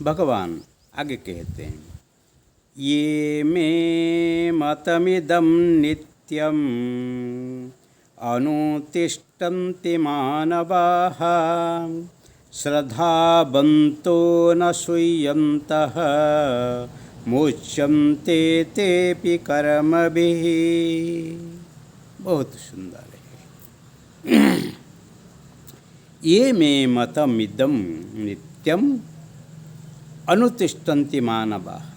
भगवान आगे कहते हैं, ये मे मतमिदं नित्यम् अनुतिष्ठन्ति मानवाः श्रद्धावन्तो न सूयन्तः मुच्यन्ते तेऽपि कर्मभिः। बहुत सुंदर है। ये मे मतमिदं नित्यम अनुतिष्ठन्ति मानवाः।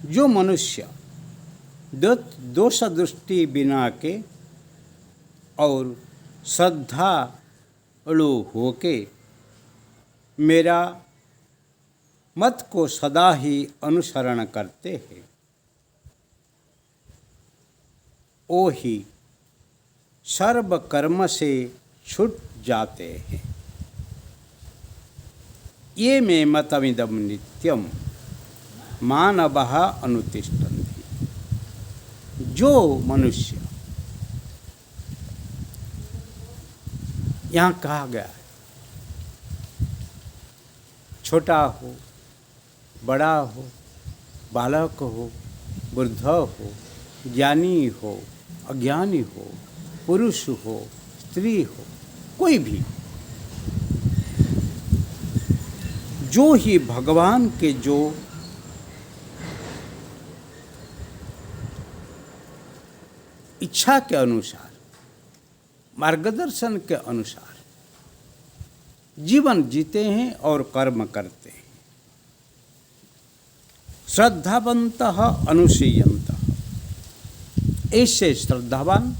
जो मनुष्य दोष दृष्टि बिना के और श्रद्धालु होके मेरा मत को सदा ही अनुसरण करते हैं, वो ही सर्व कर्म से छूट जाते हैं। ये मे मतमिदं नित्यम मानवः अनुतिष्ठन्ति। जो मनुष्य, यहाँ कहा गया है, छोटा हो, बड़ा हो, बालक हो, वृद्ध हो, ज्ञानी हो, अज्ञानी हो, पुरुष हो, स्त्री हो, कोई भी, जो ही भगवान के जो इच्छा के अनुसार, मार्गदर्शन के अनुसार जीवन जीते हैं और कर्म करते हैं। श्रद्धावन्तः अनुशीयन्तः, ऐसे श्रद्धावान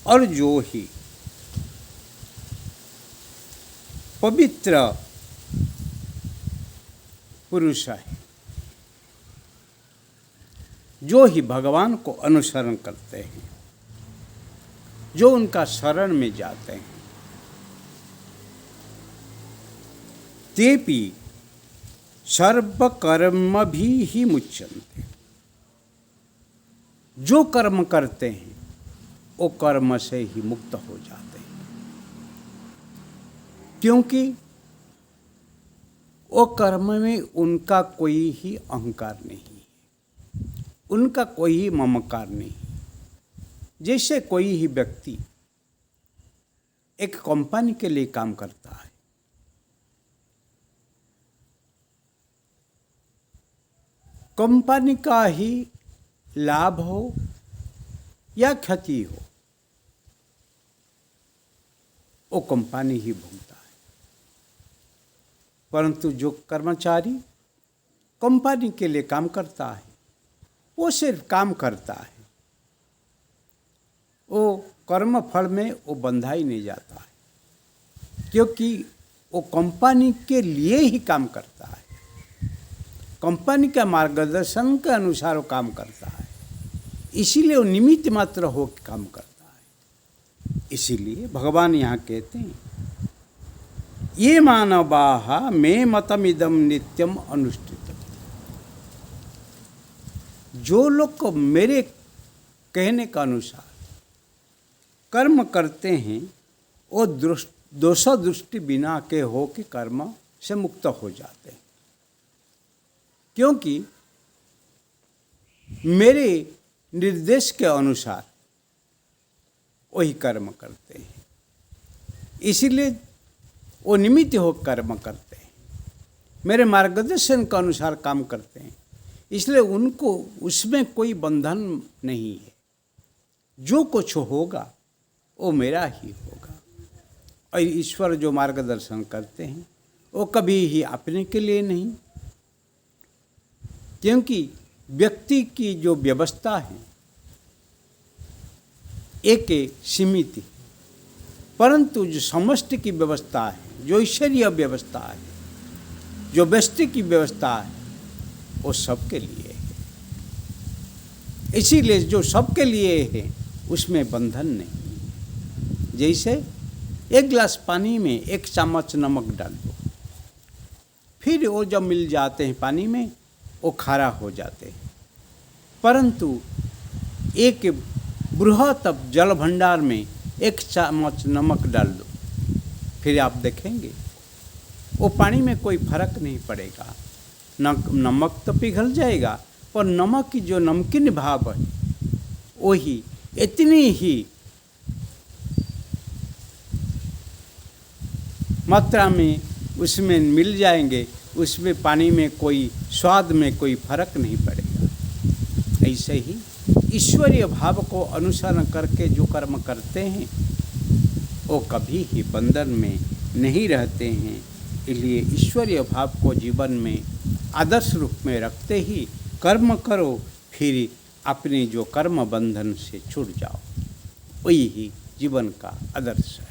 और जो ही पवित्र पुरुष है, जो ही भगवान को अनुसरण करते हैं, जो उनका शरण में जाते हैं, तेपि सर्वकर्म भी मुच्यन्ते। जो कर्म करते हैं वो कर्म से ही मुक्त हो जाते हैं, क्योंकि वो कर्म में उनका कोई ही अहंकार नहीं है, उनका कोई ही ममकार नहीं। जैसे कोई ही व्यक्ति एक कंपनी के लिए काम करता है, कंपनी का ही लाभ हो या क्षति हो, वो कंपनी ही भुगता है। परंतु जो कर्मचारी कंपनी के लिए काम करता है, वो सिर्फ काम करता है, वो कर्म फल में वो बंधा ही नहीं जाता है, क्योंकि वो कंपनी के लिए ही काम करता है, कंपनी का मार्गदर्शन के अनुसार वो काम करता है, इसीलिए वो निमित्त मात्र हो के काम करता है। इसीलिए भगवान यहाँ कहते हैं, ये मानवाः मे मतमिदं नित्यम अनुष्ठितम्। जो लोग को मेरे कहने का अनुसार कर्म करते हैं, वो दोष दृष्टि बिना के हो के कर्म से मुक्त हो जाते हैं, क्योंकि मेरे निर्देश के अनुसार वही कर्म करते हैं। इसीलिए वो निमित्त हो कर्म करते हैं, मेरे मार्गदर्शन के अनुसार काम करते हैं, इसलिए उनको उसमें कोई बंधन नहीं है। जो कुछ होगा वो मेरा ही होगा। और ईश्वर जो मार्गदर्शन करते हैं वो कभी ही अपने के लिए नहीं, क्योंकि व्यक्ति की जो व्यवस्था है एक सीमित है, परंतु जो समष्टि की व्यवस्था है, जो ईश्वरीय व्यवस्था है, जो व्यष्टि की व्यवस्था है, वो सबके लिए है। इसीलिए जो सबके लिए है उसमें बंधन नहीं। जैसे एक गिलास पानी में एक चम्मच नमक डाल दो, फिर वो जब मिल जाते हैं पानी में वो खारा हो जाते हैं, परंतु एक बृहत जल भंडार में एक चम्मच नमक डाल दो, फिर आप देखेंगे वो पानी में कोई फर्क नहीं पड़ेगा। नमक तो पिघल जाएगा, पर नमक की जो नमकीन भाव है वही इतनी ही मात्रा में उसमें मिल जाएंगे, उसमें पानी में कोई स्वाद में कोई फर्क नहीं पड़ेगा। ऐसे ही ईश्वरीय भाव को अनुसरण करके जो कर्म करते हैं वो कभी ही बंधन में नहीं रहते हैं। इसलिए ईश्वरीय भाव को जीवन में आदर्श रूप में रखते ही कर्म करो, फिर अपने जो कर्म बंधन से छूट जाओ। वही ही जीवन का आदर्श है।